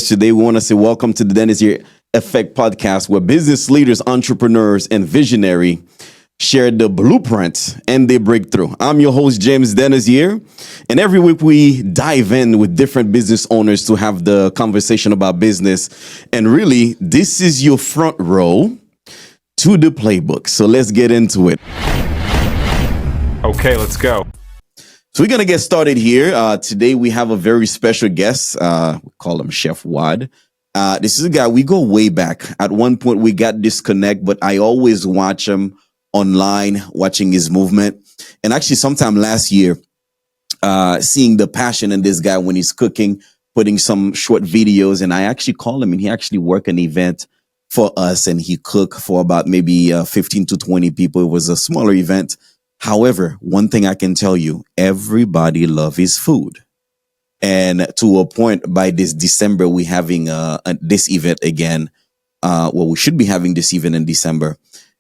today. We want to say welcome to the Dennis Year Effect podcast, where business leaders, entrepreneurs, and visionary share the blueprint and their breakthrough. I'm your host, James Dennis here. And every week we dive in with different business owners to have the conversation about business. And really, this is your front row to the playbook. So let's get into it. Okay, let's go. So we're going to get started here. Today we have a very special guest. We call him Chef Wad. This is a guy, we go way back. At one point we got disconnect, but I always watch him online, watching his movement. And actually sometime last year, seeing the passion in this guy when he's cooking, putting some short videos. And I actually called him and he actually worked an event for us and he cooked for about maybe 15 to 20 people. It was a smaller event. However, one thing I can tell you, everybody loves his food. And to a point, by this December, we're having this event again. We should be having this event in December.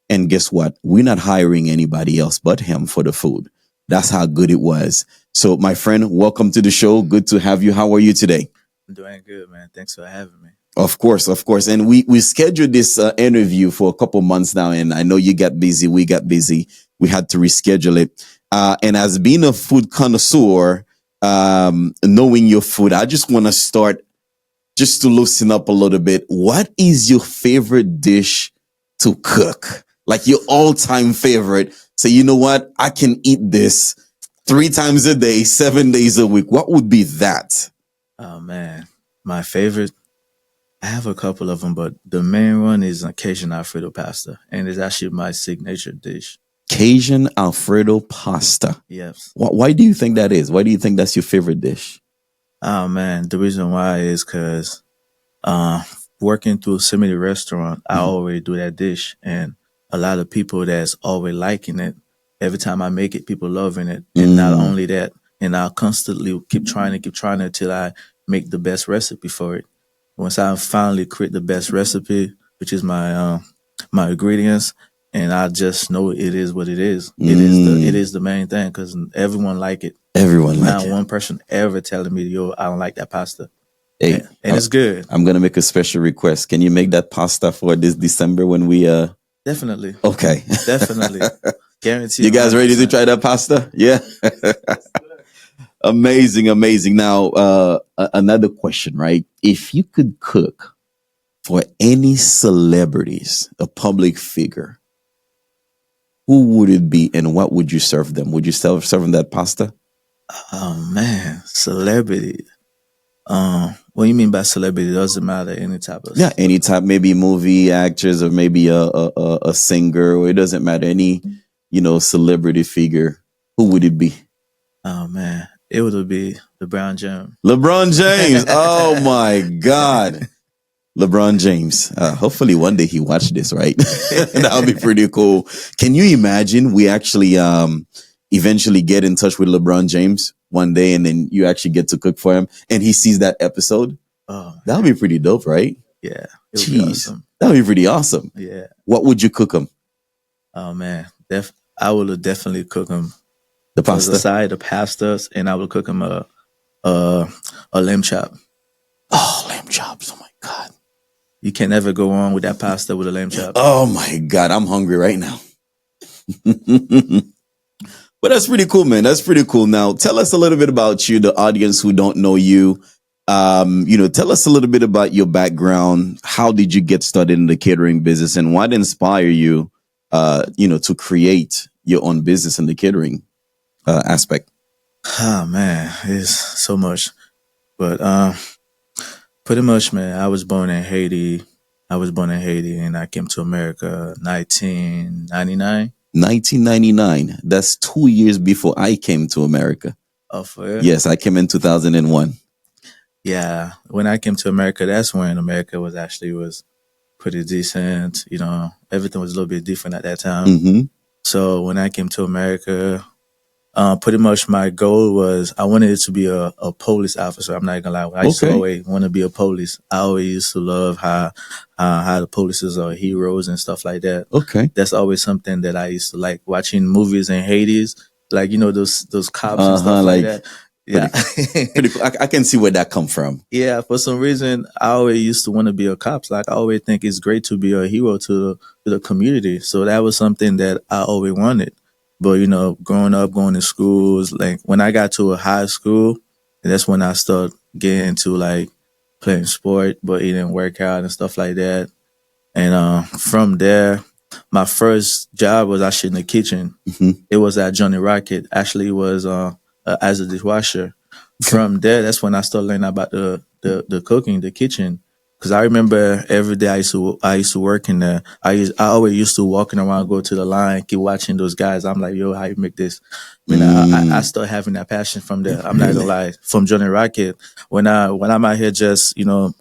And guess what? We're not hiring anybody else but him for the food. That's how good it was. So, my friend, welcome to the show. Good to have you. How are you today? I'm doing good, man. Thanks for having me. Of course. And we scheduled this interview for a couple months now. And I know you got busy. We got busy. We had to reschedule it. And as being a food connoisseur, knowing your food, I just want to start just to loosen up a little bit. What is your favorite dish to cook? Like your all-time favorite. So you know what? I can eat this 3 times a day, 7 days a week. What would be that? Oh, man. My favorite, I have a couple of them, but the main one is Cajun Alfredo pasta. And it's actually my signature dish. Cajun Alfredo pasta. Yes. Why do you think that is? Why do you think that's your favorite dish? Oh, man. The reason why is because working through so many restaurants, I always do that dish. And a lot of people that's always liking it. Every time I make it, people loving it. And not only that, and I'll constantly keep trying it until I make the best recipe for it. Once I finally create the best recipe, which is my my ingredients, and I just know it is what it is. It is the main thing because everyone like it. Everyone like Not it. one person ever telling me, yo, I don't like that pasta. Hey, And it's good. I'm going to make a special request. Can you make that pasta for this December when we... Definitely. Okay. Definitely. Guarantee. You guys 100%. ready to try that pasta? Yeah. Amazing. Now, another question, right? If you could cook for any celebrities, a public figure, who would it be and what would you serve them? Would you serve them that pasta? Oh, man. Celebrity. What do you mean by celebrity? It doesn't matter any type of. Yeah, any type, maybe movie actors or maybe a singer, or it doesn't matter. Any, celebrity figure. Who would it be? Oh, man. It would be LeBron James. LeBron James. Oh my God. LeBron James. Hopefully one day he watched this, right? That would be pretty cool. Can you imagine we actually eventually get in touch with LeBron James one day and then you actually get to cook for him and he sees that episode? Oh, that would be pretty dope, right? yeah. It would be Jeez. awesome. That would be pretty awesome. Yeah. What would you cook him? Oh, man. I would definitely cook him The pasta? aside the pastas, and I would cook him a lamb chop. Oh, lamb chops. Oh my God. You can never go wrong with that pasta with a lamb chop. Oh my God. I'm hungry right now. But that's pretty cool, man. That's pretty cool. Now, tell us a little bit about you, the audience who don't know you. Tell us a little bit about your background. How did you get started in the catering business and what inspired you, to create your own business in the catering aspect? Oh, man. It's so much. But pretty much, man, I was born in Haiti. And I came to America 1999. 1999. That's 2 years before I came to America. Oh, for real? Yes, I came in 2001. Yeah. When I came to America, that's when America was pretty decent. Everything was a little bit different at that time. Mm-hmm. So when I came to America, pretty much my goal was I wanted to be a police officer. I'm not gonna lie. I used to always want to be a police. I always used to love how the polices are heroes and stuff like that. Okay. That's always something that I used to like watching movies in Hades, like those cops and stuff like that. Yeah. Pretty cool. I can see where that come from. Yeah, for some reason, I always used to want to be a cop. Like I always think it's great to be a hero to the community. So that was something that I always wanted. But growing up, going to schools, like when I got to a high school, that's when I started getting into like playing sport, but it didn't work out and stuff like that. And from there, my first job was actually in the kitchen. Mhm. It was at Johnny Rocket. Actually, it was as a dishwasher. From there, that's when I started learning about the cooking, the kitchen. Because I remember every day I used to work in there. I always used to walking around, go to the line, keep watching those guys. I'm like, yo, how you make this? I started having that passion from there. I'm not gonna lie. From Johnny Rocket, when I'm out here just doing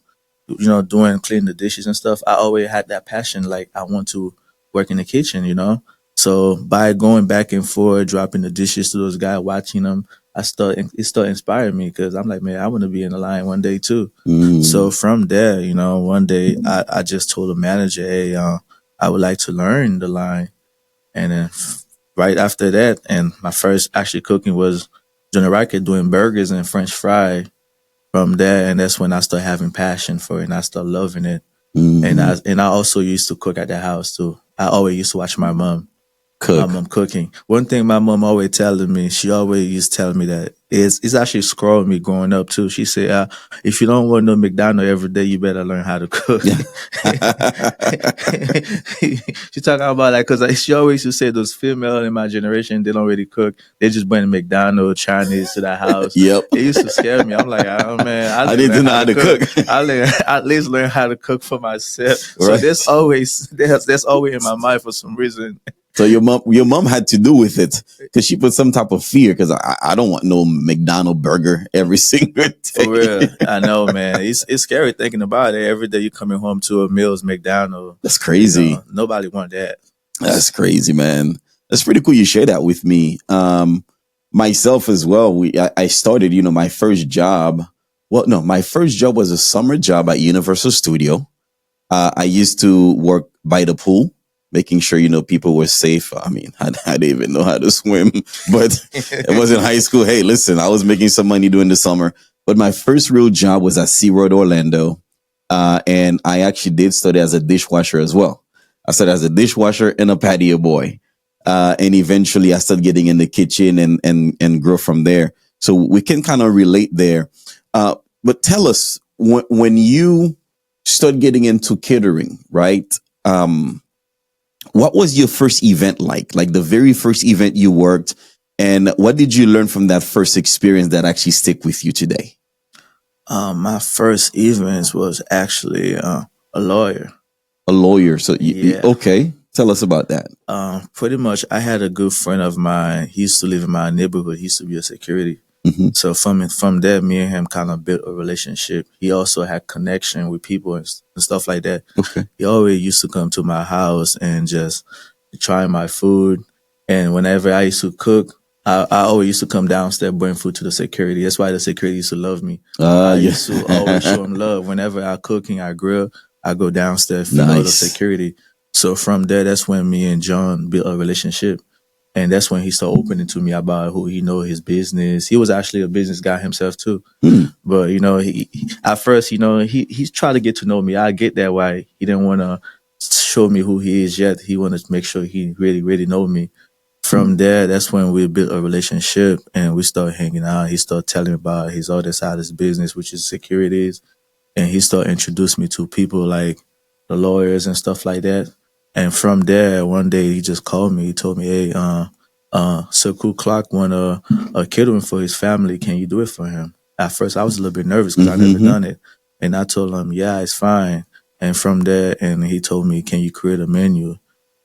cleaning the dishes and stuff, I always had that passion. Like I want to work in the kitchen. So by going back and forth, dropping the dishes to those guys, watching them, it started inspiring me because I'm like, man, I want to be in the line one day too. So from there, one day I just told the manager, hey, I would like to learn the line. And then right after that, and my first actually cooking was Johnny Rocket doing burgers and French fry. From there, and that's when I started having passion for it, and I started loving it. And I also used to cook at the house too. I always used to watch my mom cooking. One thing my mom always telling me, she always used to tell me that it's actually scrolling me growing up too. She said, if you don't want no McDonald's every day, you better learn how to cook. She talking about that because she always used to say those female in my generation, they don't really cook. They just bring McDonald's, Chinese to the house. Yep. It used to scare me. I'm like, oh man, I didn't know how to cook. I at least learn how to cook for myself. So Right. that's always in my mind for some reason. So your mom had to do with it because she put some type of fear because I don't want no McDonald burger every single day. For real, I know, man. It's scary thinking about it. Every day you're coming home to a meal's McDonald's. That's crazy. Nobody want that. That's crazy, man. That's pretty cool. You share that with me. Myself as well. I started, my first job. Well, no, my first job was a summer job at Universal Studio. I used to work by the pool, making sure, people were safe. I mean, I didn't even know how to swim, but it was in high school. Hey, listen, I was making some money during the summer, but my first real job was at SeaWorld Orlando. And I actually did study as a dishwasher as well. I started as a dishwasher and a patio boy. And eventually I started getting in the kitchen and grow from there. So we can kind of relate there. But tell us when you start getting into catering, right? What was your first event like the very first event you worked, and what did you learn from that first experience that actually stick with you today? My first event was actually a lawyer. A lawyer. So Yeah. okay, tell us about that. Pretty much, I had a good friend of mine. He used to live in my neighborhood. He used to be a security. Mhm. So from there, me and him kind of built a relationship. He also had connection with people and stuff like that. Okay. He always used to come to my house and just try my food. And whenever I used to cook, I always used to come downstairs, bring food to the security. That's why the security used to love me. I used to always show him love. Whenever I cooking, I grill, I go downstairs, feed all the Nice. security. So from there, that's when me and John built a relationship. And that's when he started opening to me about who he know his business. He was actually a business guy himself too. But he at first, he's trying to get to know me. I get that why he didn't want to show me who he is yet. He wanted to make sure he really, really know me. From there, that's when we built a relationship and we started hanging out. He started telling me about his other side of his business, which is securities. And he started introducing me to people like the lawyers and stuff like that. And from there, one day he just called me. He told me, hey, Circle Clock want a catering for his family. Can you do it for him? At first, I was a little bit nervous because I never done it. And I told him, yeah, it's fine. And from there, and he told me, can you create a menu?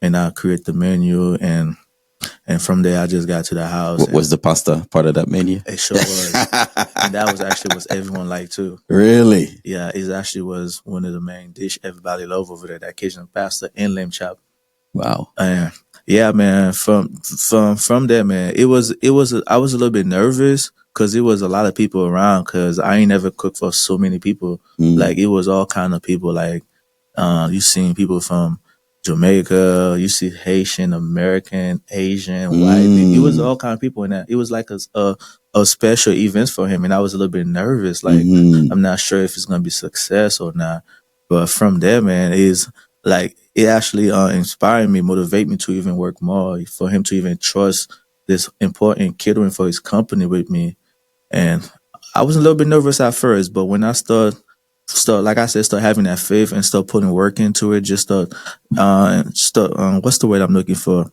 And I create the menu. And from there, I just got to the house. What was the pasta part of that menu? It sure was. And that was actually what everyone liked too. Really? Yeah, it actually was one of the main dish everybody loved over there, that Cajun pasta and lamb chop. Wow. And yeah, man, from there, man, I was a little bit nervous because it was a lot of people around because I ain't never cooked for so many people. Like it was all kind of people, like you seen people from Jamaica, you see Haitian, American, Asian, white. It was all kind of people in that. It was like a special event for him, and I was a little bit nervous. Like I'm not sure if it's gonna be success or not. But from there, man, is like it actually inspired me, motivate me to even work more, for him to even trust this important catering for his company with me. And I was a little bit nervous at first, but when I start like I said, start having that faith and start putting work into it, just what's the word I'm looking for?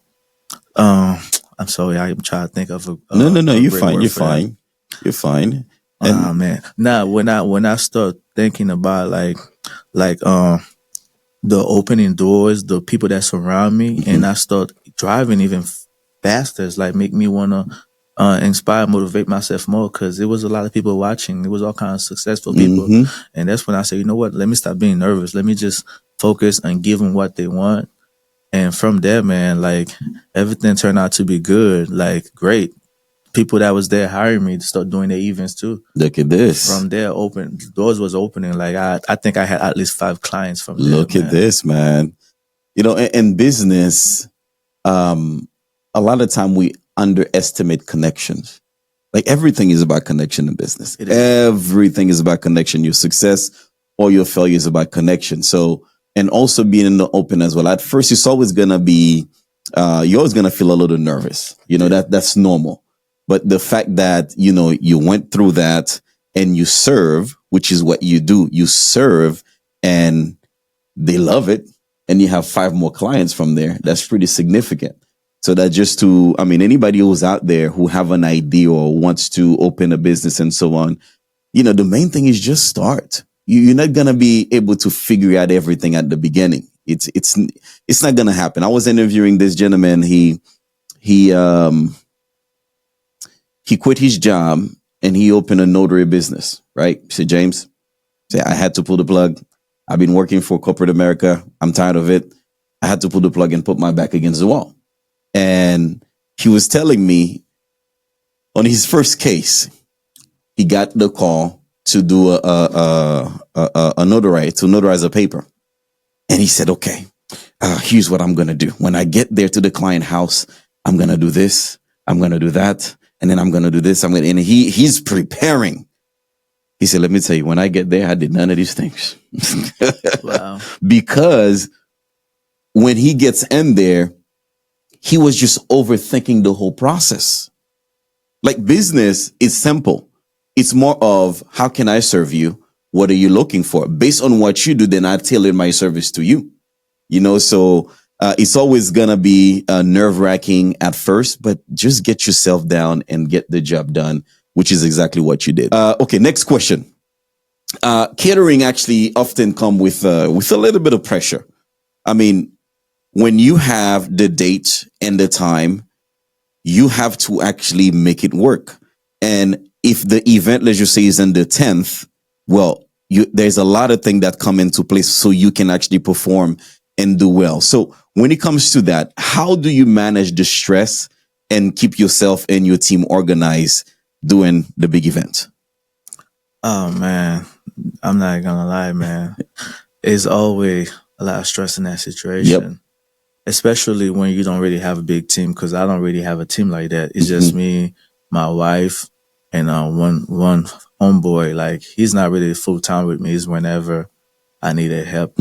I'm sorry, I'm trying to think of No, a you're great fine. word You're for that. fine. You're fine. Oh And man. Now when I start thinking about like the opening doors, the people that surround me, and I start driving even faster. It's like make me wanna inspire, motivate myself more because it was a lot of people watching. It was all kinds of successful people, and that's when I say, you know what? Let me stop being nervous. Let me just focus and give them what they want. And from there, man, like everything turned out to be good. Like great people that was there hiring me to start doing their events too. look at this. From there, open doors was opening. Like I think I had at least 5 clients from there, Look at man. this, man. You know, in business, a lot of time we underestimate connections. Like everything is about connection in business. It is. Everything is about connection. Your success or your failure is about connection. So, and also being in the open as well. At first, it's always gonna be, you're always gonna feel a little nervous. You know, that's normal. But the fact that, you know, you went through that and you serve, which is what you do, you serve and they love it. And you have 5 more clients from there. That's pretty significant. So that just to, I mean, anybody who's out there who have an idea or wants to open a business and so on, you know, the main thing is just start. You're not going to be able to figure out everything at the beginning. It's not going to happen. I was interviewing this gentleman. He quit his job and he opened a notary business, right? He said, James, I had to pull the plug. I've been working for corporate America. I'm tired of it. I had to pull the plug and put my back against the wall. And he was telling me on his first case, he got the call to do a notarize a paper. And he said, okay, here's what I'm going to do. When I get there to the client house, I'm going to do this. I'm going to do that. And then I'm going to do this. And he's preparing. He said, let me tell you, when I get there, I did none of these things. Wow. Because when he gets in there, he was just overthinking the whole process. Like business is simple. It's more of how can I serve you? What are you looking for? Based on what you do, then I tailor my service to you. You know, so it's always going to be nerve-wracking at first, but just get yourself down and get the job done, which is exactly what you did. Okay, next question. Catering actually often come with a little bit of pressure. I mean, when you have the date and the time, you have to actually make it work. And if the event, let's just say, is on the 10th, well, there's a lot of things that come into place so you can actually perform and do well. So when it comes to that, how do you manage the stress and keep yourself and your team organized during the big event? Oh man, I'm not gonna lie, man. It's always a lot of stress in that situation. Yep. Especially when you don't really have a big team, because I don't really have a team like that. It's just me, my wife, and one homeboy. Like he's not really full time with me. It's whenever I needed help.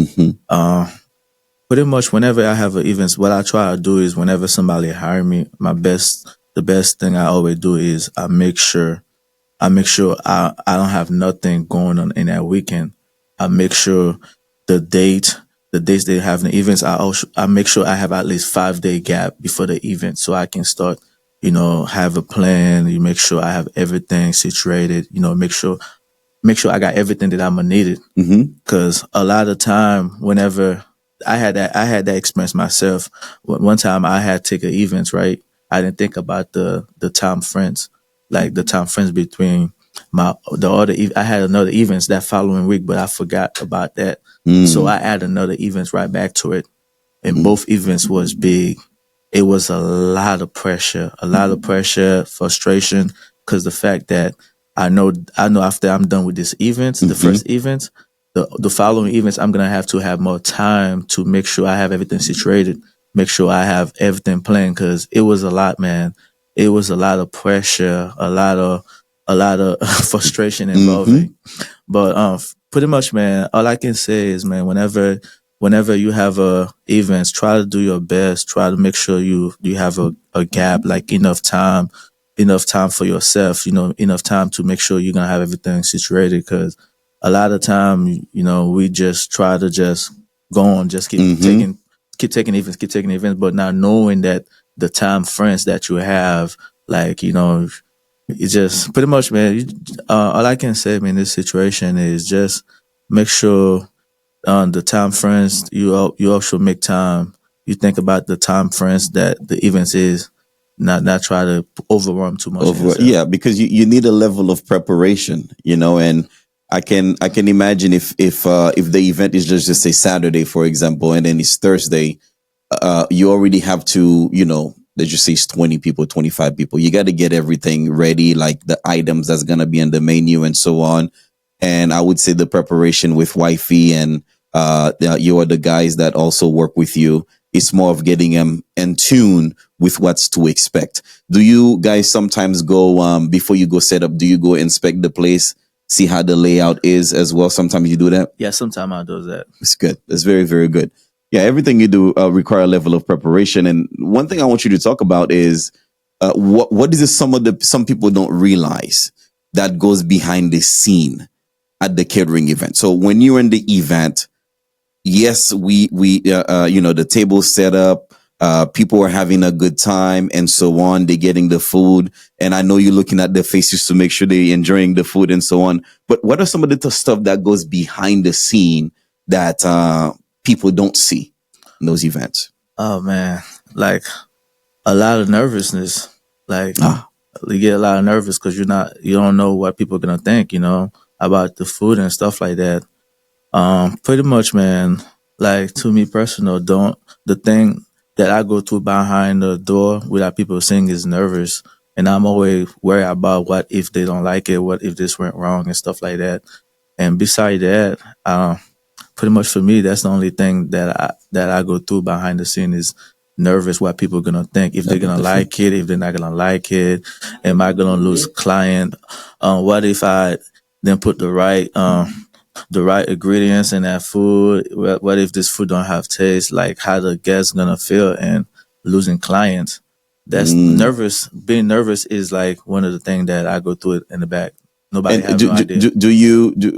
Pretty much whenever I have events, what I try to do is whenever somebody hire me, the best thing I always do is I make sure I don't have nothing going on in that weekend. I make sure the dates they have in the events, I make sure I have at least 5-day gap before the event so I can start, you know, have a plan. You make sure I have everything situated, you know, make sure I got everything that I'm gonna need it. Cause a lot of time whenever I had that experience myself. One time I had to take an events, right? I didn't think about the time friends, like the time friends between I had another events that following week, but I forgot about that. So I add another events right back to it. And both events was big. It was a lot of pressure, frustration, because the fact that I know after I'm done with this event, the first event, the following events, I'm gonna have to have more time to make sure I have everything situated, make sure I have everything planned. Because it was a lot, man. It was a lot of pressure, a lot of frustration involving. But pretty much, man, all I can say is, man, whenever you have events, try to do your best. Try to make sure you have a gap, like enough time for yourself. Enough time to make sure you're gonna have everything situated. Because a lot of time, we just try to just go on, just keep taking events, but not knowing that the time frames that you have, like, it's just pretty much, man. All I can say, man, in this situation is just make sure the time frames you also make time. You think about the time frames that the events is, not try to overwhelm too much. Yeah, because you need a level of preparation, and I can imagine if the event is just say Saturday, for example, and then it's Thursday, you already have to, let's just say it's 20 people, 25 people. You got to get everything ready, like the items that's going to be on the menu and so on. And I would say the preparation with wifey and you are the guys that also work with you. It's more of getting them in tune with what's to expect. Do you guys sometimes go, before you go set up, do you go inspect the place, see how the layout is as well? Sometimes you do that? Yeah, sometimes I do that. It's good. It's very, very good. Yeah, everything you do require a level of preparation. And one thing I want you to talk about is what is it some people don't realize that goes behind the scene at the catering event. So when you're in the event, yes, we the table set up, people are having a good time and so on. They're getting the food, and I know you're looking at their faces to make sure they're enjoying the food and so on. But what are some of the stuff that goes behind the scene that people don't see in those events? Oh man, like a lot of nervousness. Like you get a lot of nervous because you don't know what people are gonna think, about the food and stuff like that. Pretty much, man. Like to me personal, the thing that I go through behind the door without people seeing is nervous, and I'm always worried about what if they don't like it, what if this went wrong and stuff like that. And beside that, pretty much for me, that's the only thing that I go through behind the scene is nervous what people are gonna think, if they're gonna like it, if they're not gonna like it, am I gonna lose client? What if I didn't put the right ingredients in that food? What if this food don't have taste? Like how the guests gonna feel and losing clients? That's nervous. Being nervous is like one of the things that I go through it in the back. Nobody has no idea.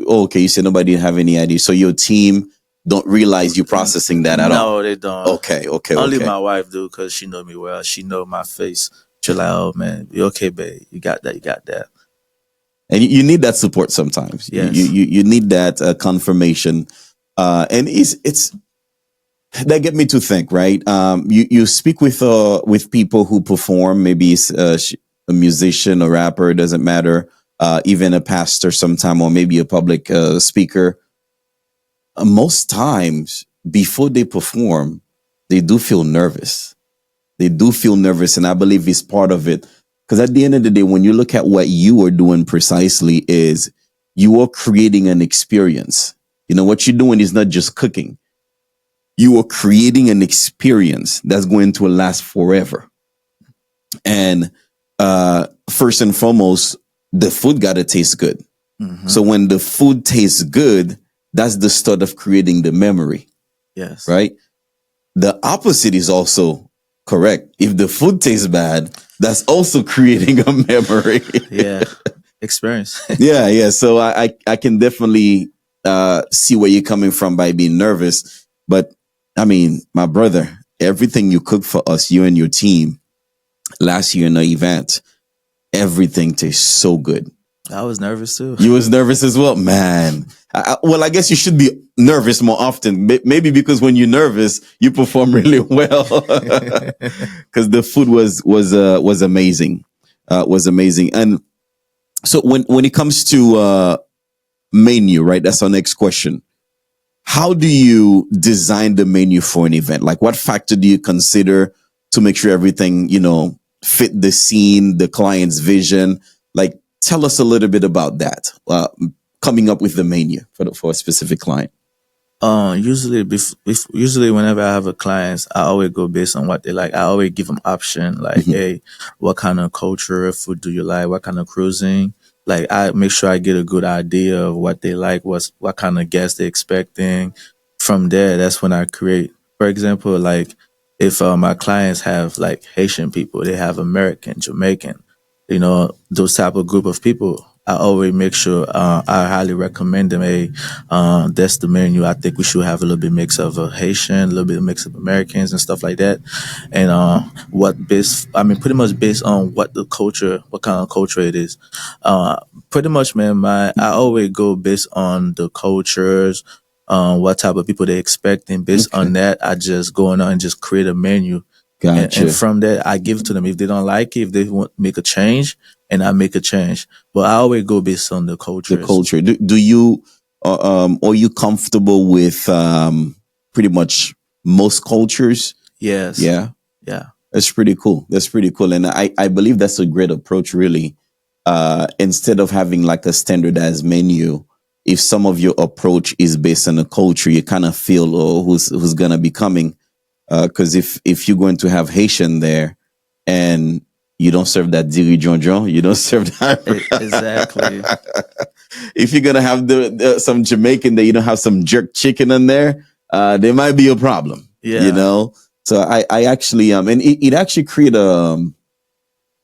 Okay, you said nobody have any idea. So your team don't realize you processing that at all? No, they don't. Okay. Only my wife do, because she know me well. She know my face. She's like, oh man, you okay, babe? You got that. And you need that support sometimes. Yes. You need that confirmation. And it's that get me to think, right? You speak with people who perform, maybe it's a musician, a rapper, it doesn't matter, even a pastor sometime, or maybe a public speaker. Most times before they perform, they do feel nervous. And I believe it's part of it. Because at the end of the day, when you look at what you are doing precisely, is you are creating an experience. What you're doing is not just cooking. You are creating an experience that's going to last forever. And first and foremost, the food got to taste good. Mm-hmm. So when the food tastes good, that's the start of creating the memory. Yes. Right? The opposite is also correct. If the food tastes bad, that's also creating a memory. Yeah. Experience. Yeah. So I can definitely see where you're coming from by being nervous. But I mean, my brother, everything you cooked for us, you and your team last year in the event, everything tastes so good. I was nervous too. You was nervous as well, man. Well, I guess you should be nervous more often. Maybe because when you're nervous, you perform really well. Because the food was amazing, And so when it comes to menu, right? That's our next question. How do you design the menu for an event? Like, what factor do you consider to make sure everything fit the scene, the client's vision? Like, tell us a little bit about that. coming up with the menu for a specific client? Usually whenever I have a client, I always go based on what they like. I always give them option like, hey, what kind of culture food do you like? What kind of cruising? Like I make sure I get a good idea of what they like, what kind of guests they're expecting. From there, that's when I create. For example, like if my clients have like Haitian people, they have American, Jamaican, those type of group of people. I always make sure I highly recommend them. Hey, that's the menu. I think we should have a little bit mix of Haitian, a little bit of mix of Americans and stuff like that. And pretty much based on what kind of culture it is. Pretty much, man. I always go based on the cultures, what type of people they expect, and based on that, I just go on and just create a menu. Gotcha. And from that, I give it to them. If they don't like it, if they want make a change, and I make a change. But I always go based on the culture. The culture. Do you are you comfortable with pretty much most cultures? Yes. Yeah. Yeah. That's pretty cool. That's pretty cool. And I believe that's a great approach, really. Instead of having like a standardized menu, if some of your approach is based on a culture, you kind of feel, oh, who's gonna be coming. Because if you're going to have Haitian there and you don't serve that diri jonjon, you don't serve that. Exactly. If you're gonna have some Jamaican there, you don't have some jerk chicken in there, there might be a problem. Yeah. So I actually and it actually create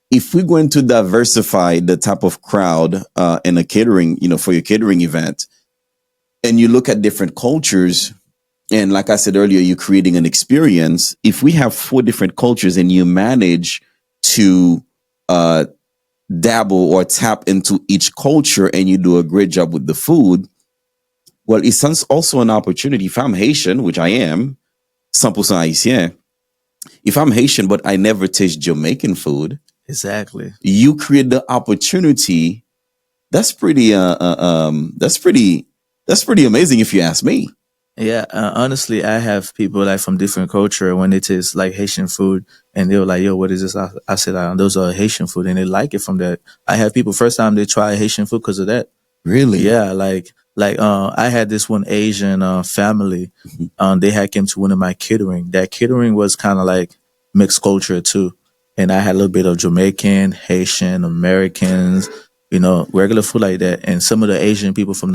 if we're going to diversify the type of crowd in a catering, for your catering event, and you look at different cultures. And like I said earlier, you're creating an experience. If we have 4 different cultures and you manage to dabble or tap into each culture and you do a great job with the food, well, it's also an opportunity. If I'm Haitian, which I am, 100% Haitien, if I'm Haitian, but I never taste Jamaican food, exactly, you create the opportunity. That's pretty amazing if you ask me. Yeah, honestly, I have people like from different culture when it is like Haitian food, and they were like, "Yo, what is this?" I said, "Those are Haitian food," and they like it from that. I have people first time they try Haitian food because of that. Really? Yeah, like I had this one Asian family. They had came to one of my catering. That catering was kind of like mixed culture too, and I had a little bit of Jamaican, Haitian, Americans, regular food like that, and some of the Asian people from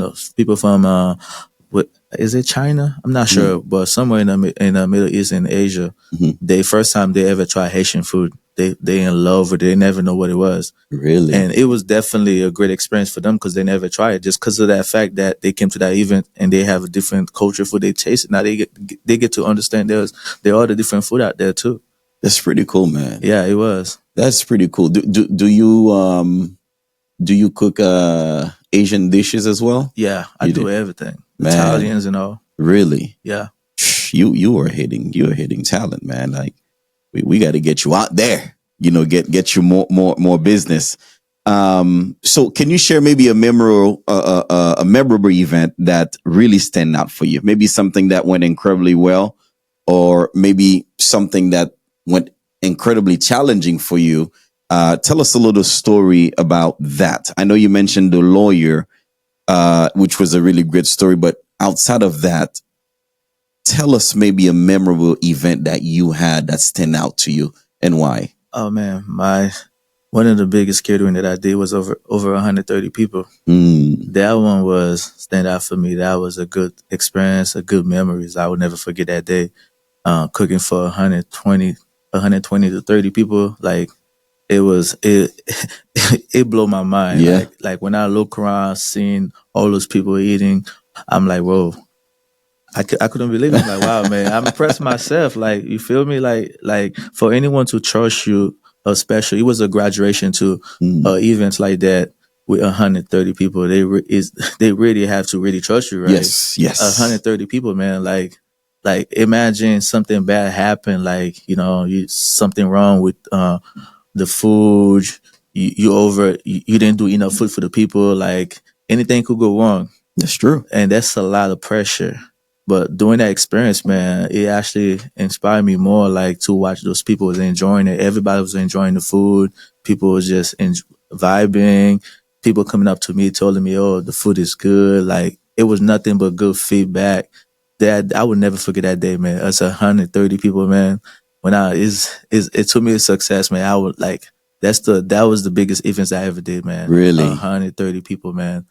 what is it, China? I'm not sure, but somewhere in the Middle East and Asia, they first time they ever try Haitian food, they in love with it. They never know what it was. Really? And it was definitely a great experience for them because they never tried it. Just because of that fact that they came to that event and they have a different culture food they taste it. Now they get to understand there are the different food out there too. That's pretty cool, man. Yeah, it was. That's pretty cool. Do you cook Asian dishes as well? Yeah, I do everything. Man. Italians and all. Really? Yeah. You are hitting talent, man. Like we got to get you out there. Get you more business. So can you share maybe a memorable event that really stand out for you? Maybe something that went incredibly well, or maybe something that went incredibly challenging for you. Tell us a little story about that. I know you mentioned the lawyer, which was a really great story, but outside of that, tell us maybe a memorable event that you had that stand out to you and why. Oh man, one of the biggest catering that I did was over 130 people. That one was stand out for me. That was a good experience, a good memories. I would never forget that day. Cooking for 120 to 30 people, like it blew my mind. Yeah. Like when I look around, seeing all those people eating, I'm like, whoa. I couldn't believe it. I'm like, wow, man, I'm impressed myself. Like, you feel me? Like for anyone to trust you, especially, it was a graduation to events like that with 130 people. They really have to really trust you, right? Yes. 130 people, man. Like imagine something bad happened, like, something wrong with the food. You didn't do enough food for the people. Like anything could go wrong. That's true. And that's a lot of pressure. But during that experience, man, it actually inspired me more, like to watch those people was enjoying it. Everybody was enjoying the food. People was just vibing. people coming up to me telling me, "Oh, the food is good." Like it was nothing but good feedback. That I would never forget that day, man. Us 130 people, man. When it took me a success, man. I would like that was the biggest events I ever did, man. Really? 130 people, man.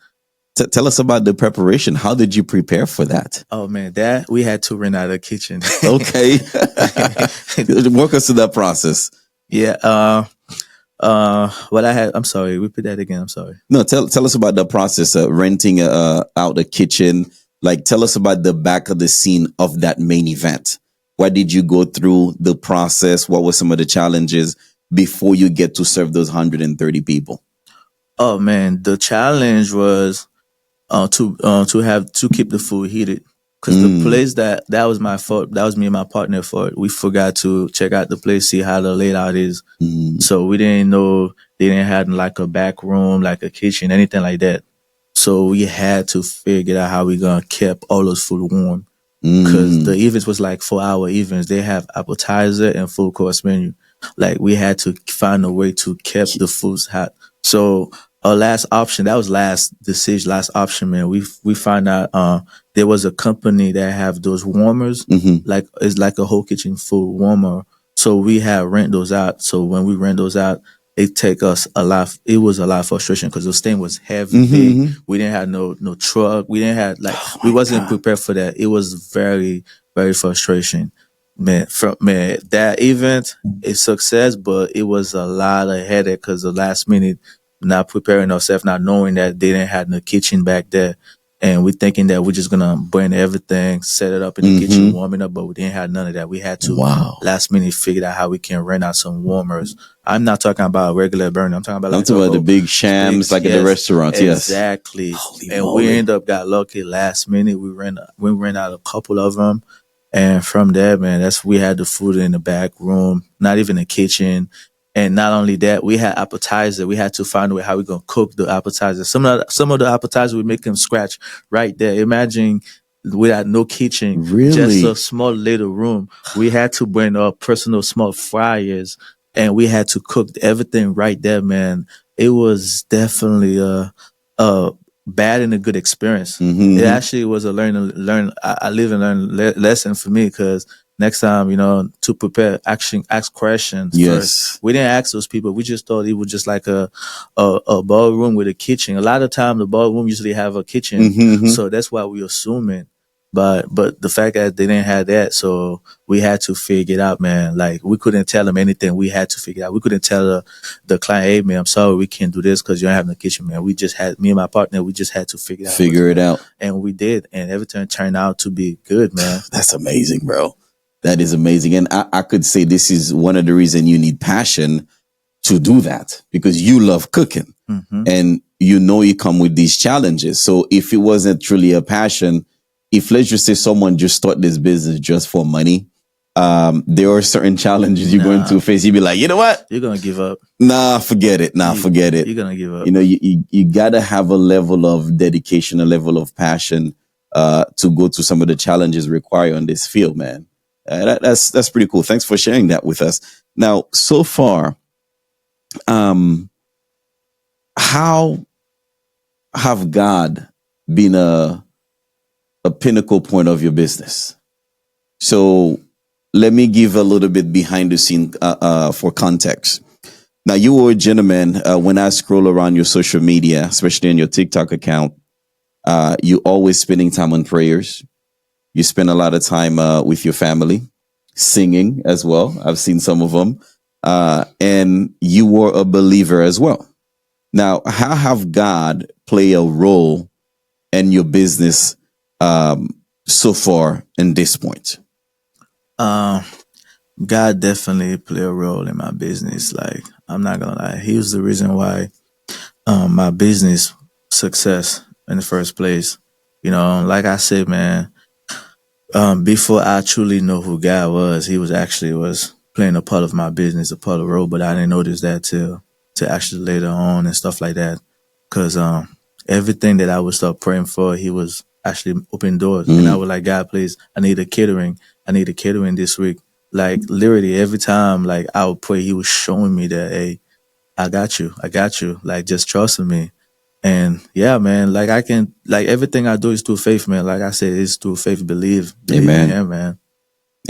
Tell us about the preparation. How did you prepare for that? Oh man, that we had to rent out a kitchen. Okay. Walk us through that process. Yeah. What I had. I'm sorry. Repeat that again. I'm sorry. No, tell us about the process of renting out a kitchen. Like, tell us about the back of the scene of that main event. What did you go through the process? What were some of the challenges before you get to serve those 130 people? Oh man, the challenge was to keep the food heated. Because the place that was my fault. That was me and my partner fault. We forgot to check out the place, see how the layout is. So we didn't know they didn't have like a back room, like a kitchen, anything like that. So we had to figure out how we gonna keep all those food warm. Because the events was like 4-hour events. They have appetizer and full course menu. Like we had to find a way to keep the foods hot. So our last option, that was last decision, last option, man. We found out there was a company that have those warmers, like it's like a whole kitchen food warmer. So we had rent those out. So when we rent those out, it take us a lot. It was a lot of frustration because the thing was heavy. Big. We didn't have no truck. We didn't have we wasn't prepared for that. It was very, very frustration. Man, that event is success, but it was a lot of headache because the last minute not preparing ourselves, not knowing that they didn't have no kitchen back there. And we thinking that we're just gonna burn everything, set it up in the kitchen, warm it up, but we didn't have none of that. We had to last minute figure out how we can rent out some warmers. I'm not talking about regular burner. I'm talking about the big shams, like at the restaurants. Exactly. Yes. Holy And moly. we got lucky last minute. We rent out a couple of them. And from there, man, we had the food in the back room, not even the kitchen. And not only that, we had appetizer. We had to find a way how we gonna cook the appetizer. Some of the appetizer we make them scratch right there. Imagine we had no kitchen, Really? just a small little room. We had to bring our personal small fryers, and we had to cook everything right there, man. It was definitely a bad and a good experience. It actually was a I live and learn lesson for me because next time, to prepare, ask questions Yes. first. We didn't ask those people. We just thought it was just like a ballroom with a kitchen. A lot of time, the ballroom usually have a kitchen, so that's why we assuming. But the fact that they didn't have that, so we had to figure it out, man. Like we couldn't tell them anything. We had to figure it out. We couldn't tell the client, "Hey, man, I'm sorry, we can't do this because you don't have no kitchen, man." We just had me and my partner. We just had to figure it out, and we did, and everything turned out to be good, man. That's amazing, bro. That is amazing. And I could say this is one of the reasons you need passion to do that because you love cooking and you come with these challenges. So if it wasn't truly a passion, if let's just say someone just start this business just for money, there are certain challenges you're going to face. You'd be like, you know what? You're going to give up. Nah, forget it. Forget it. You're going to give up. You gotta have a level of dedication, a level of passion, to go through some of the challenges required on this field, man. That's pretty cool. Thanks for sharing that with us. Now, so far, how have God been a pinnacle point of your business? So let me give a little bit behind the scene for context. Now, you were a gentleman. When I scroll around your social media, especially on your TikTok account, you always spending time on prayers. You spend a lot of time with your family, singing as well. I've seen some of them. And you were a believer as well. Now, how have God played a role in your business so far in this point? God definitely played a role in my business. Like, I'm not going to lie. He was the reason why my business success in the first place. Like I said, man, before I truly know who God was, he was playing a part of my business, a part of the role, but I didn't notice that till actually later on and stuff like that. Cause, everything that I would start praying for, he was actually opening doors. And I was like, God, please, I need a catering this week. Like literally every time, like I would pray, he was showing me that, hey, I got you. Like just trusting me. And yeah, man, like everything I do is through faith, man. Like I said, it's through faith, believe Amen. in him, man.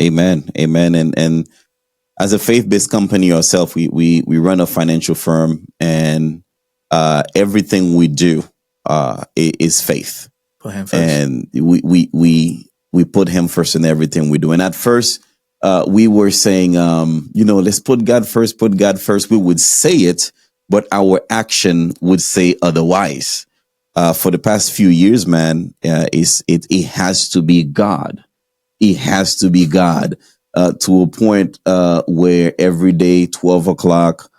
Amen. Amen. And as a faith-based company yourself, we run a financial firm, and everything we do is faith. Put him first. And we put him first in everything we do. And at first, we were saying, let's put God first, put God first. We would say it, but our action would say otherwise. For the past few years, man, it has to be God. It has to be God, to a point where every day, 12 o'clock,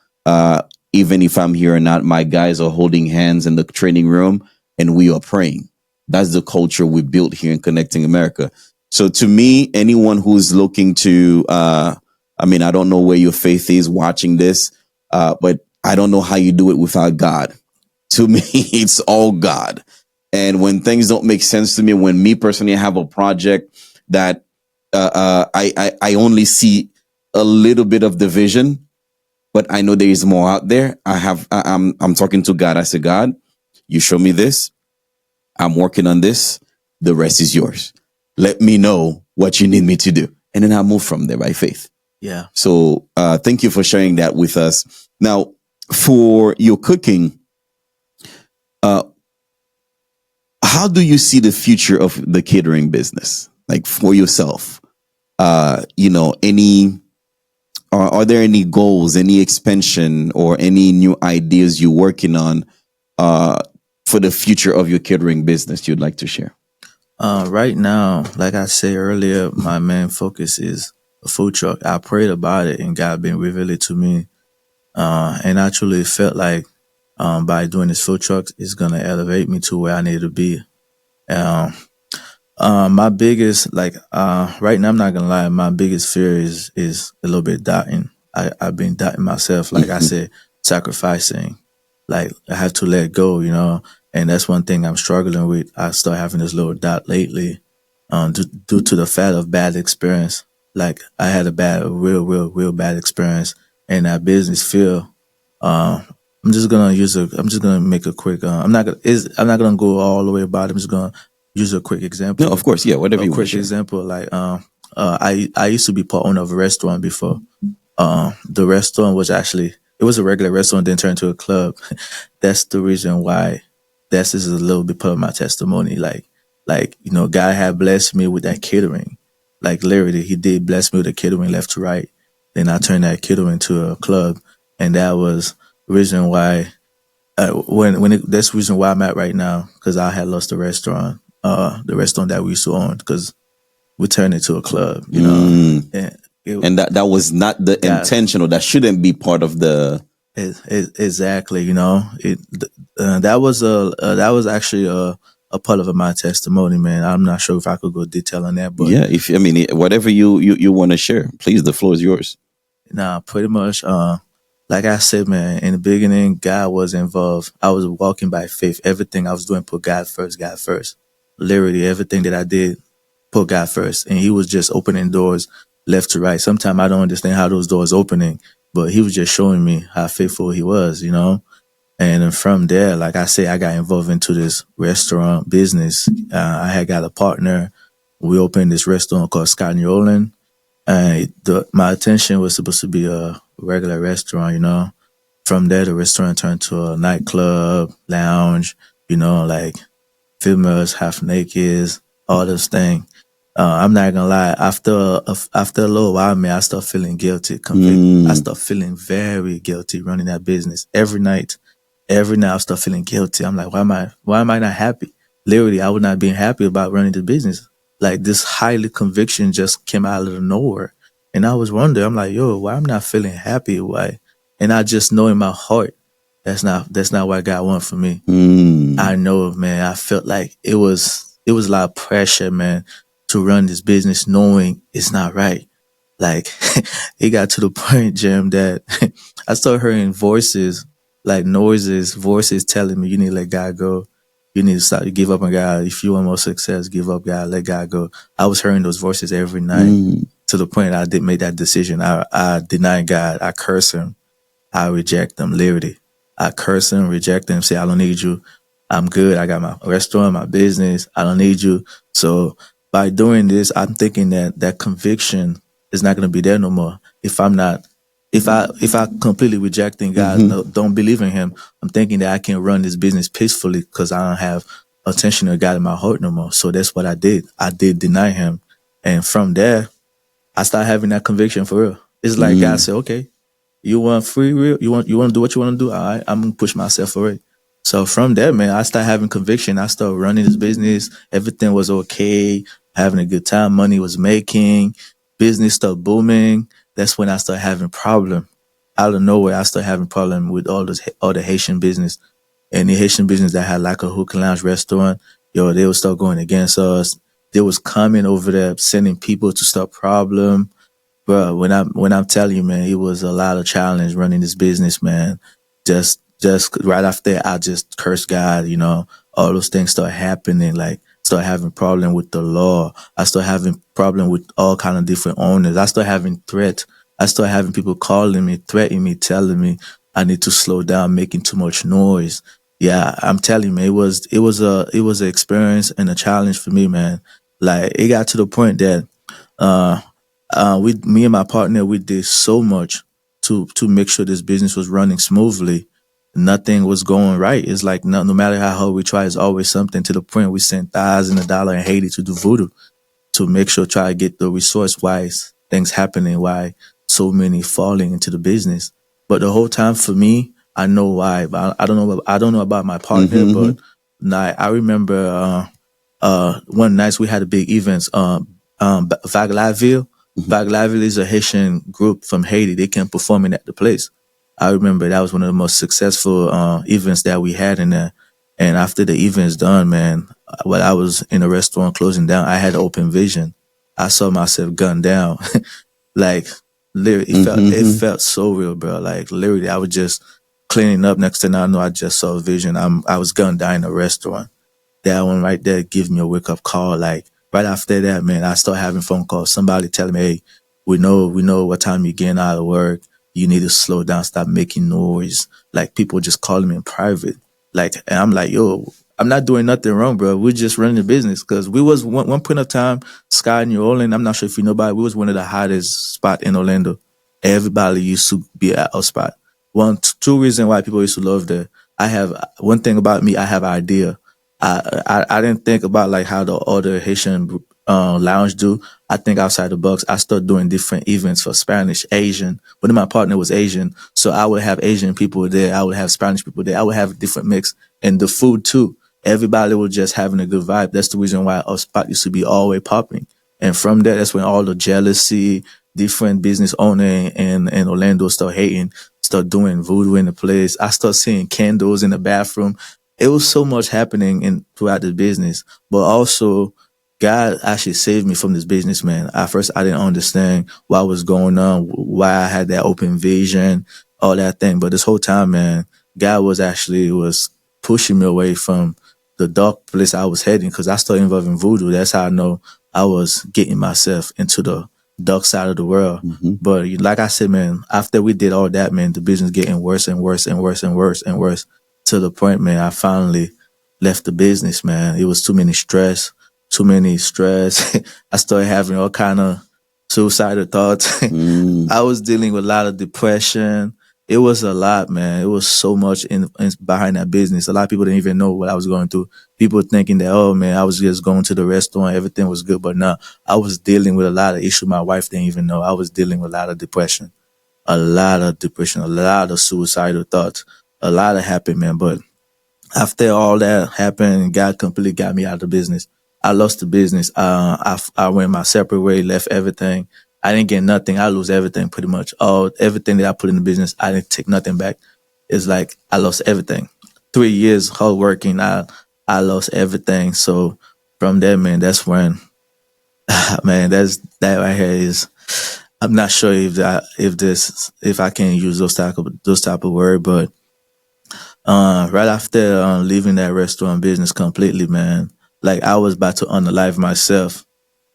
even if I'm here or not, my guys are holding hands in the training room and we are praying. That's the culture we built here in Connecting America. So to me, anyone who's looking to, I don't know where your faith is watching this, but I don't know how you do it without God. To me, it's all God. And when things don't make sense to me, when me personally have a project that I only see a little bit of the vision, but I know there is more out there. I'm talking to God. I say, God, you show me this. I'm working on this. The rest is yours. Let me know what you need me to do. And then I move from there by faith. Yeah. So thank you for sharing that with us. Now, for your cooking, how do you see the future of the catering business? Like for yourself, are there any goals, any expansion, or any new ideas you're working on for the future of your catering business you'd like to share? Right now, like I said earlier, my main focus is a food truck. I prayed about it and God been revealed it to me. And I truly felt like by doing this food truck, it's going to elevate me to where I need to be. My biggest, right now, I'm not going to lie, my biggest fear is a little bit doubting. I've been doubting myself, like I said, sacrificing. Like I have to let go, and that's one thing I'm struggling with. I start having this little doubt lately, due to the fact of bad experience. Like I had a real bad experience in that business field. I'm just gonna make a quick. I'm not gonna go all the way about it. I'm just gonna use a quick example. No, of course, yeah. Whatever you want to quick share. example, like I used to be part owner of a restaurant before. The restaurant was it was a regular restaurant, then turned to a club. That's the reason why. This is a little bit part of my testimony. Like God had blessed me with that catering. Like literally, He did bless me with the catering left to right. Then I turned that catering to a club, and that was the reason why. That's the reason why I'm at right now, because I had lost the restaurant that we used to own, because we turned it to a club. And that was not the intention, or that shouldn't be part of the. Exactly, that was actually a part of my testimony, man. I'm not sure if I could go detail on that, but Yeah, whatever you want to share, please, the floor is yours. nah, pretty much. Like I said, man, in the beginning, God was involved. I was walking by faith. Everything I was doing, put God first. God first. Literally, everything that I did, put God first, and He was just opening doors left to right. Sometimes I don't understand how those doors opening, but He was just showing me how faithful He was, And then from there, like I said, I got involved into this restaurant business. I had got a partner. We opened this restaurant called Scott New Orleans. And my attention was supposed to be a regular restaurant, From there, the restaurant turned to a nightclub, lounge, like females, half naked, all those things. I'm not gonna lie. After a little while, man, I start feeling guilty. I start feeling very guilty running that business every night. Every night, I start feeling guilty. I'm like, why am I not happy? Literally, I was not being happy about running the business. Like this highly conviction just came out of nowhere, and I was wondering. I'm like, yo, why I'm not feeling happy? Why? And I just know in my heart that's not what God wants for me. I know, man. I felt like it was a lot of pressure, man, to run this business knowing it's not right. Like it got to the point, Jim, that I started hearing voices, like noises, voices telling me, you need to let God go. You need to stop, give up on God. If you want more success, give up God, let God go. I was hearing those voices every night to the point I didn't make that decision. I deny God. I curse Him. I reject Him, literally. I curse Him, reject Him, say, I don't need you. I'm good. I got my restaurant, my business. I don't need you. So by doing this, I'm thinking that that conviction is not going to be there no more. If I'm not, if I completely rejecting God, no, don't believe in Him, I'm thinking that I can run this business peacefully because I don't have attention to God in my heart no more. So that's what I did. I did deny Him, and from there, I started having that conviction for real. It's like God said, okay, you want free will? You want to do what you want to do? All right, I'm gonna push myself for it. So from there, man, I started having conviction. I started running this business. Everything was okay, having a good time. Money was making, business started booming. That's when I started having problem. Out of nowhere, I started having problem with all the Haitian business. And the Haitian business that had like a hookah lounge restaurant, yo, they would start going against us. They was coming over there, sending people to start problem. Bro, when I'm telling you, man, it was a lot of challenge running this business, man. Just right after I just cursed God, all those things start happening, like start having problem with the law. I start having problem with all kind of different owners. I start having threats. I start having people calling me, threatening me, telling me I need to slow down, making too much noise. Yeah, I'm telling you, man, it was an experience and a challenge for me, man. Like it got to the point that uh me and my partner, we did so much to make sure this business was running smoothly. Nothing was going right. It's like no matter how hard we try, it's always something to the point we sent thousands of dollars in Haiti to do voodoo to make sure try to get the resource wise things happening, why so many falling into the business. But the whole time for me, I know why. But I don't know about my partner, but I remember one night we had a big event, Vaglaville. Vaglaville is a Haitian group from Haiti. They came performing at the place. I remember that was one of the most successful events that we had in there. And after the event's done, man, while I was in a restaurant closing down, I had open vision. I saw myself gunned down. Like, literally, it felt so real, bro. Like, literally, I was just cleaning up. Next thing I know, I just saw a vision. I was gunned down in a restaurant. That one right there gives me a wake up call. Like, right after that, man, I start having phone calls. Somebody telling me, hey, we know what time you're getting out of work. You need to slow down, stop making noise. Like, people just calling me in private. Like, and I'm like, yo, I'm not doing nothing wrong, bro. We're just running the business. Cause we was one point of time, Sky, New Orleans. I'm not sure if you know about it. We was one of the hottest spot in Orlando. Everybody used to be at our spot. Two reasons why people used to love there. I have one thing about me. I have idea. I didn't think about like how the other Haitian lounge do. I think outside the box. I started doing different events for Spanish, Asian. One of my partner was Asian, so I would have Asian people there. I would have Spanish people there. I would have a different mix, and the food too. Everybody was just having a good vibe. That's the reason why our spot used to be always popping. And from there, that's when all the jealousy, different business owner in Orlando start hating, start doing voodoo in the place. I start seeing candles in the bathroom. It was so much happening throughout the business, but also God actually saved me from this business, man. At first, I didn't understand what was going on, why I had that open vision, all that thing. But this whole time, man, God was pushing me away from the dark place I was heading because I started involving voodoo. That's how I know I was getting myself into the dark side of the world. But like I said, man, after we did all that, man, the business getting worse and worse and worse and worse and worse to the point, man, I finally left the business, man. It was too many stress. I started having all kind of suicidal thoughts. I was dealing with a lot of depression. It was a lot, man. It was so much in behind that business. A lot of people didn't even know what I was going through. People thinking that, oh man, I was just going to the restaurant, everything was good. But no, I was dealing with a lot of issues my wife didn't even know. I was dealing with a lot of depression, a lot of suicidal thoughts, a lot of happened, man. But after all that happened, God completely got me out of the business. I lost the business. I went my separate way, left everything. I didn't get nothing. I lose everything pretty much. Everything that I put in the business, I didn't take nothing back. It's like I lost everything. 3 years hard working, I lost everything. So from there, man, that's when, man, that right here is. I'm not sure if I can use those type of word, but right after leaving that restaurant business completely, man, like I was about to unalive myself.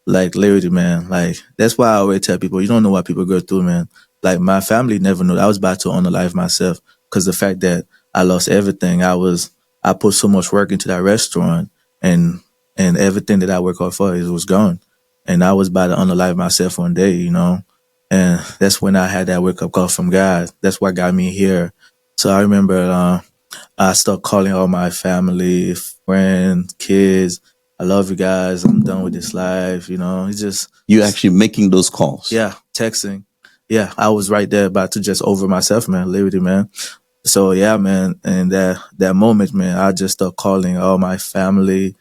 Like literally, man. Like that's why I always tell people, you don't know what people go through, man. Like my family never knew. I was about to unalive myself because the fact that I lost everything. I was I put so much work into that restaurant, and everything that I work hard for, it was gone. And I was about to unalive myself one day, you know. And that's when I had that wake up call from God. That's what got me here. So I remember I started calling all my family, friends, kids. I love you guys. I'm done with this life. You know, it's just, You actually making those calls. yeah, texting. Yeah, I was right there about to just over myself, man. Literally, man. So yeah, man. And that moment, man, I just started calling all my family,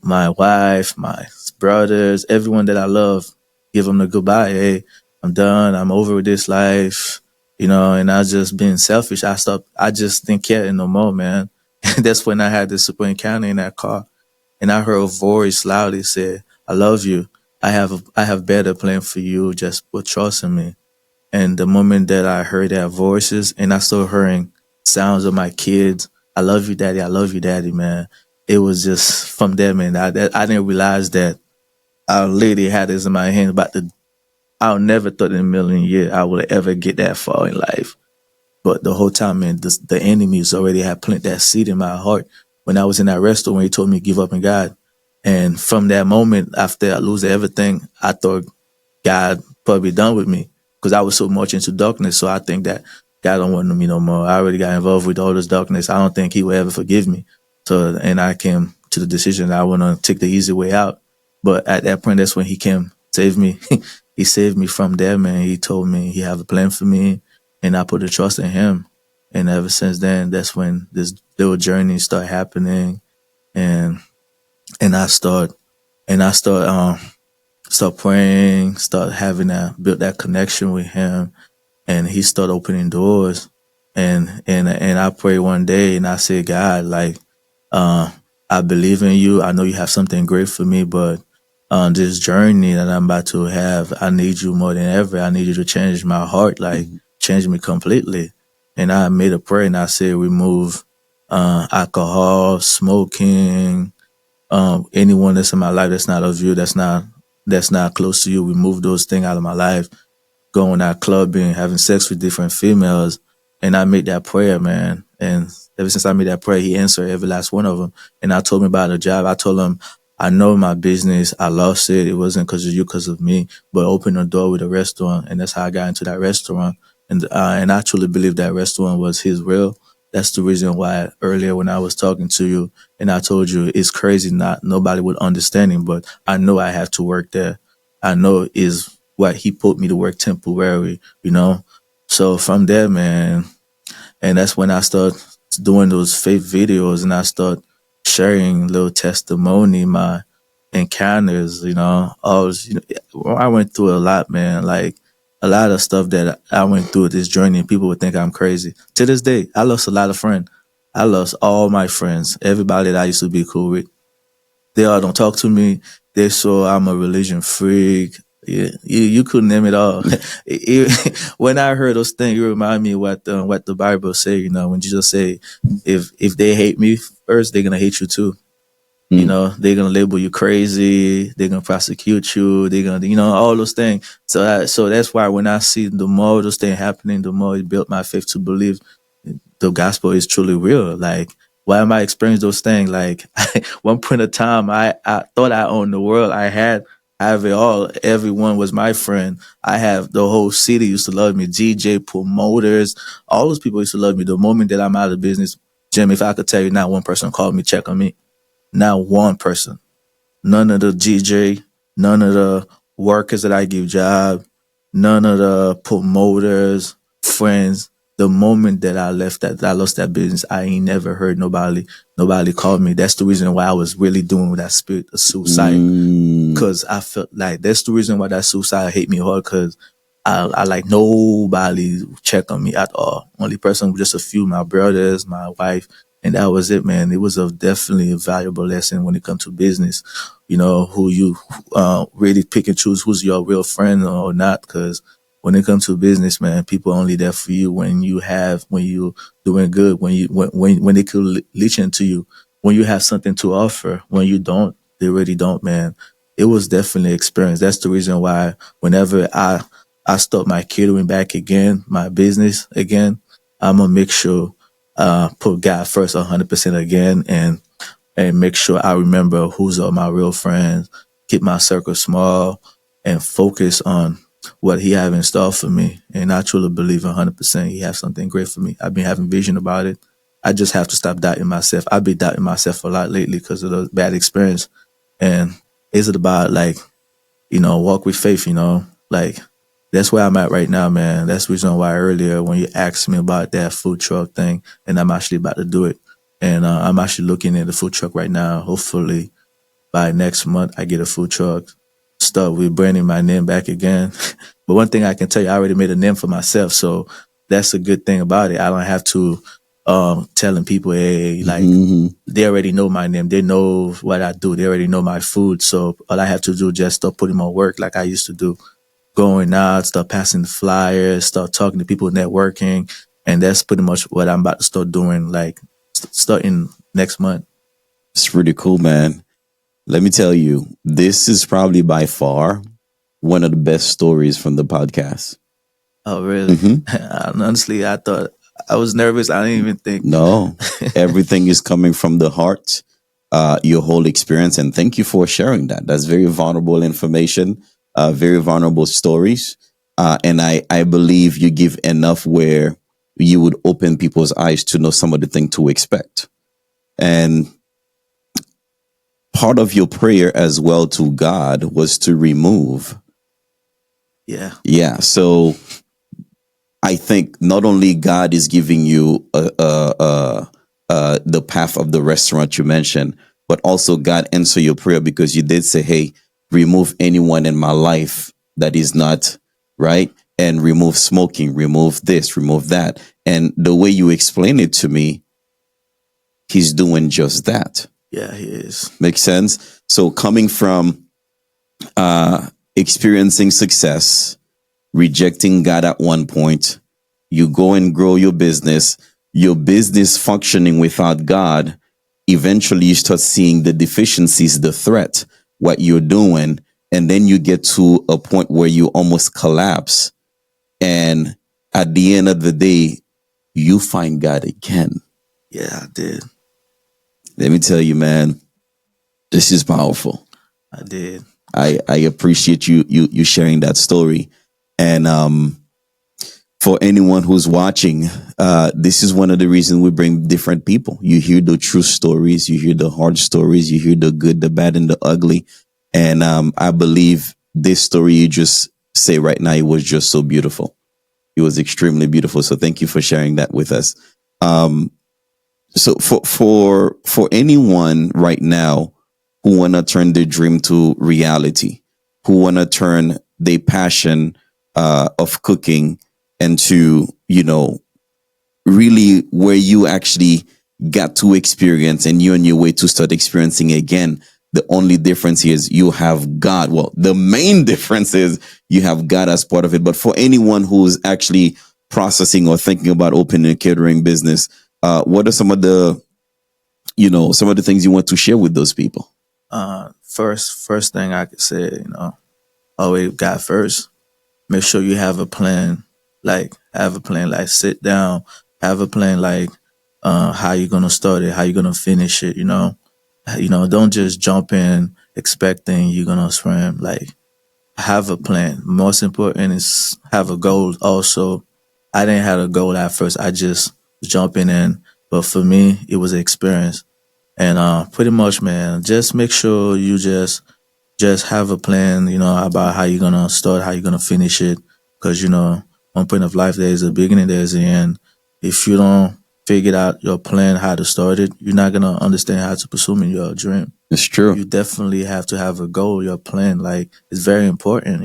my wife, my brothers, everyone that I love, give them the goodbye. Hey, I'm done. I'm over with this life, you know, and I just being selfish. I just didn't care no more, man. And that's when I had the super encounter in that car, and I heard a voice loudly say, I love you. I have better plan for you. Just put trust in me. And the moment that I heard that voices and I started hearing sounds of my kids, I love you, daddy. I love you, daddy, man. It was just from there, man. I didn't realize that I literally had this in my hand about the, I never thought in a million years I would ever get that far in life. But the whole time, man, the enemies already had planted that seed in my heart. When I was in that restaurant, when he told me to give up in God. And from that moment, after I lose everything, I thought God probably done with me because I was so much into darkness. So I think that God don't want me no more. I already got involved with all this darkness. I don't think he will ever forgive me. So, and I came to the decision that I want to take the easy way out. But at that point, that's when he came, saved me. He saved me from there, man. He told me he have a plan for me, and I put the trust in him. And ever since then, that's when this little journey started happening. And, and I start, start praying, start having that, build that connection with him. And he started opening doors. And I prayed one day and I said, God, like, I believe in you. I know you have something great for me, but on this journey that I'm about to have, I need you more than ever. I need you to change my heart, like change me completely. And I made a prayer and I said, remove alcohol, smoking, anyone that's in my life that's not of you, that's not close to you. Remove those things out of my life. Going out clubbing, having sex with different females. And I made that prayer, man. And ever since I made that prayer, he answered every last one of them. And I told him about a job. I told him, I know my business. I lost it. It wasn't because of you, because of me. But open the door with a restaurant. And that's how I got into that restaurant. And I truly believe that restaurant was his will. That's the reason why earlier when I was talking to you and I told you it's crazy, not nobody would understand him, but I know I have to work there. I know is what he put me to work temporary, you know? So from there, man, and that's when I start doing those fake videos and I start sharing little testimony, my encounters, you know. I went through a lot, man, like a lot of stuff that I went through this journey and people would think I'm crazy. To this day, I lost a lot of friends. I lost all my friends, everybody that I used to be cool with. They all don't talk to me. They saw I'm a religion freak. Yeah, you couldn't name it all. When I heard those things, it remind me what the Bible say. You know, when Jesus say, if they hate me first, they're gonna hate you too. You know, they're gonna label you crazy. They're gonna prosecute you. They're gonna, you know, all those things. So that's why when I see the more those things happening, the more it built my faith to believe the gospel is truly real. Like, why am I experiencing those things? Like, one point of time, I thought I owned the world. I have it all. Everyone was my friend. I have the whole city used to love me. DJ, promoters, all those people used to love me. The moment that I'm out of business, Jim, if I could tell you, not one person called me, check on me. Not one person. None of the DJ, none of the workers that I give job, none of the promoters, friends. The moment that I lost that business, I ain't never heard nobody called me. That's the reason why I was really doing with that spirit of suicide. Cause I felt like that's the reason why that suicide hit me hard. Cause I like nobody check on me at all. Only person was just a few, my brothers, my wife, and that was it, man. It was definitely a valuable lesson when it comes to business. You know, who you really pick and choose who's your real friend or not. Cause when it comes to business, man, people are only there for you when you doing good, when they could leech into you, when you have something to offer. When you don't, they really don't, man. It was definitely an experience. That's the reason why whenever I start my catering back again, my business again, I'm gonna make sure put God first 100% again, and make sure I remember who's are my real friends, keep my circle small, and focus on what He have in store for me. And I truly believe 100% He has something great for me. I've been having vision about it. I just have to stop doubting myself. I've been doubting myself a lot lately because of the bad experience. And is it about like, walk with faith, like that's where I'm at right now, man. That's the reason why earlier when you asked me about that food truck thing, and I'm actually about to do it. And I'm actually looking at the food truck right now. Hopefully by next month, I get a food truck. Start with branding my name back again. But one thing I can tell you, I already made a name for myself. So that's a good thing about it. I don't have to telling people, hey, like they already know my name. They know what I do. They already know my food. So all I have to do is just start putting more work like I used to do. Going out, start passing the flyers, start talking to people, networking. And that's pretty much what I'm about to start doing, like starting next month. It's pretty cool, man. Let me tell you, this is probably by far one of the best stories from the podcast. Oh, really? Honestly, I thought I was nervous. I didn't even think. No, everything is coming from the heart, your whole experience. And thank you for sharing that. That's very vulnerable information, very vulnerable stories. And I believe you give enough where you would open people's eyes to know some of the things to expect. And part of your prayer as well to God was to remove. Yeah. Yeah. So I think not only God is giving you the path of the restaurant you mentioned, but also God answer your prayer because you did say, hey, remove anyone in my life that is not right, and remove smoking, remove this, remove that. And the way you explain it to me, He's doing just that. Yeah, He is. Makes sense? So coming from experiencing success, rejecting God at one point, you go and grow your business functioning without God, eventually you start seeing the deficiencies, the threat, what you're doing, and then you get to a point where you almost collapse. And at the end of the day, you find God again. Yeah, I did. Let me tell you, man, this is powerful. I did. I appreciate you sharing that story. And for anyone who's watching, this is one of the reasons we bring different people. You hear the true stories, you hear the hard stories, you hear the good, the bad, and the ugly. And I believe this story you just say right now, it was just so beautiful. It was extremely beautiful. So thank you for sharing that with us. So for anyone right now who want to turn their dream to reality, who want to turn their passion of cooking into, really where you actually got to experience and you're on your way to start experiencing again. The only difference is you have God. Well, the main difference is you have God as part of it. But for anyone who's actually processing or thinking about opening a catering business, what are some of the things you want to share with those people? First thing I could say, always God first. Make sure you have a plan. Like sit down, have a plan. Like how you gonna start it, how you gonna finish it. Don't just jump in expecting you're gonna swim. Like have a plan. Most important is have a goal. Also, I didn't have a goal at first. I just jumping in, but for me, it was an experience. And pretty much, man, just make sure you just have a plan, about how you're gonna start, how you're gonna finish it. Because one point of life, there is a beginning, there is the end. If you don't figure out your plan, how to start it, you're not gonna understand how to pursue your dream. It's true. You definitely have to have a goal, your plan. Like it's very important.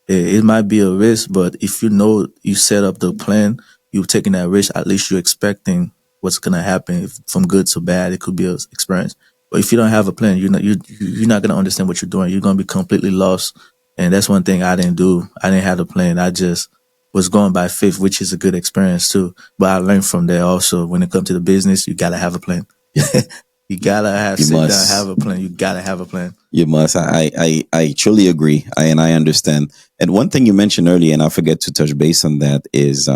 It might be a risk, but if you set up the plan, you're taking that risk. At least you're expecting what's gonna happen. If from good to bad, it could be an experience. But if you don't have a plan, you're not gonna understand what you're doing. You're gonna be completely lost. And that's one thing I didn't do. I didn't have a plan. I just was going by faith, which is a good experience too. But I learned from there also. When it comes to the business, you gotta have a plan. You gotta have a plan. You gotta have a plan. You must. I truly agree. And I understand. And one thing you mentioned earlier, and I forget to touch base on that, is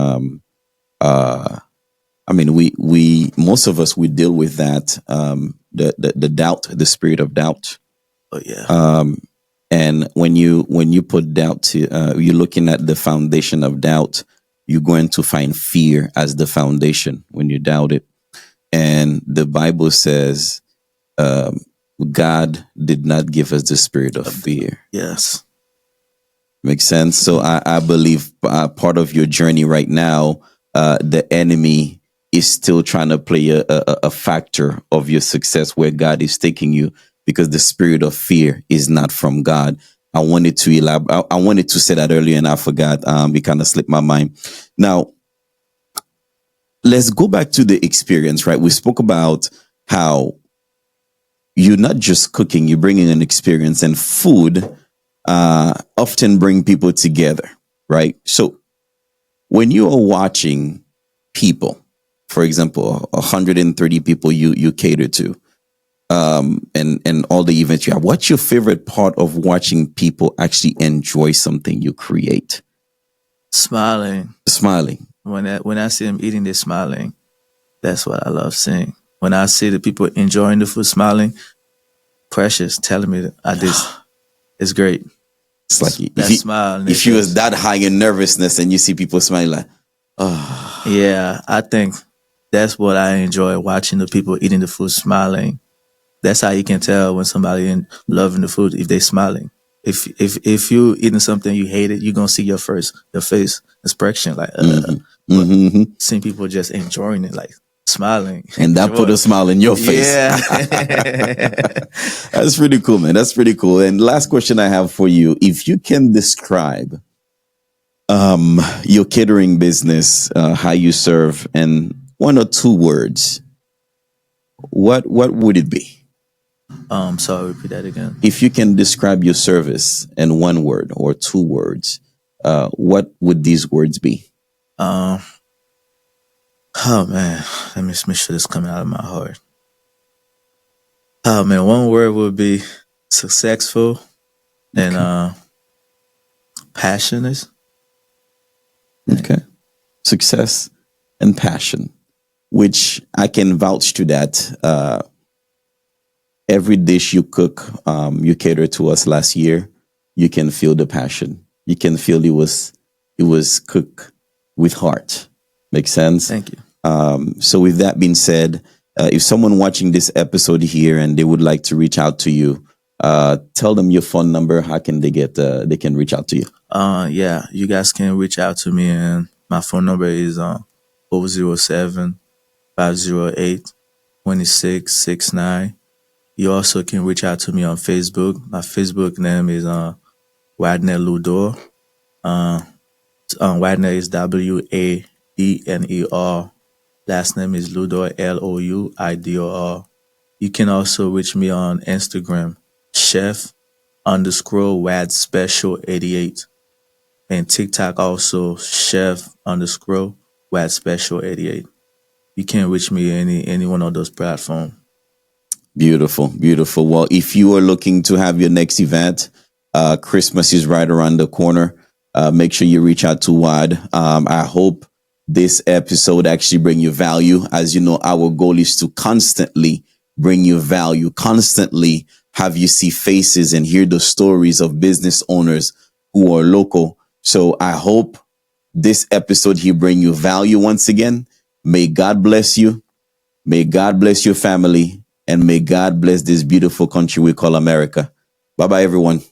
I mean, we most of us we deal with that, the doubt, the spirit of doubt. Oh yeah. And when you put doubt to, you're looking at the foundation of doubt, you're going to find fear as the foundation when you doubt it. And the Bible says, God did not give us the spirit of fear. Yes. Makes sense. So I believe part of your journey right now, the enemy is still trying to play a factor of your success where God is taking you, because the spirit of fear is not from God. I wanted to elaborate. I wanted to say that earlier and I forgot. It kind of slipped my mind. Now, let's go back to the experience, right? We spoke about how you're not just cooking, you're bringing an experience, and food often bring people together, right? So when you are watching people, for example, 130 people you cater to, and all the events you have, what's your favorite part of watching people actually enjoy something you create? Smiling. Smiling. When I see them eating, they're smiling. That's what I love seeing. When I see the people enjoying the food, smiling, Precious telling me that it's great. It's like That smile. on their if you was face. that high in nervousness and you see people smiling, like, Yeah, I think that's what I enjoy, watching the people eating the food, smiling. That's how you can tell when somebody loving the food, if they smiling. If you eating something you hate it, you're gonna see your face expression like. But seeing people just enjoying it, like smiling, and that put a smile in your face. Yeah. That's pretty cool, man. That's pretty cool. And last question I have for you: if you can describe your catering business, how you serve, in one or two words, what would it be? So I'll repeat that again. If you can describe your service in one word or two words, what would these words be? Oh man, let me just make sure this coming out of my heart. Oh man, one word would be successful and passionate. Okay. Success and passion, which I can vouch to that. Every dish you cook, you catered to us last year, you can feel the passion. You can feel it was cooked with heart. Makes sense? Thank you. So with that being said, if someone watching this episode here and they would like to reach out to you, tell them your phone number. How can they they can reach out to you? Yeah, you guys can reach out to me, and my phone number is 407 508 2669. You also can reach out to me on Facebook. My Facebook name is Wadner Ludor. Wadner is Wadener. Last name is Ludor, Louidor. You can also reach me on Instagram, chef_Wad Special 88. And TikTok also, chef_Wad Special 88. You can reach me any one of those platforms. Beautiful, beautiful. Well, if you are looking to have your next event, Christmas is right around the corner. Make sure you reach out to Wad. I hope this episode actually bring you value. As you know, our goal is to constantly bring you value, constantly have you see faces and hear the stories of business owners who are local. So I hope this episode here bring you value once again. May God bless you. May God bless your family. And may God bless this beautiful country we call America. Bye-bye, everyone.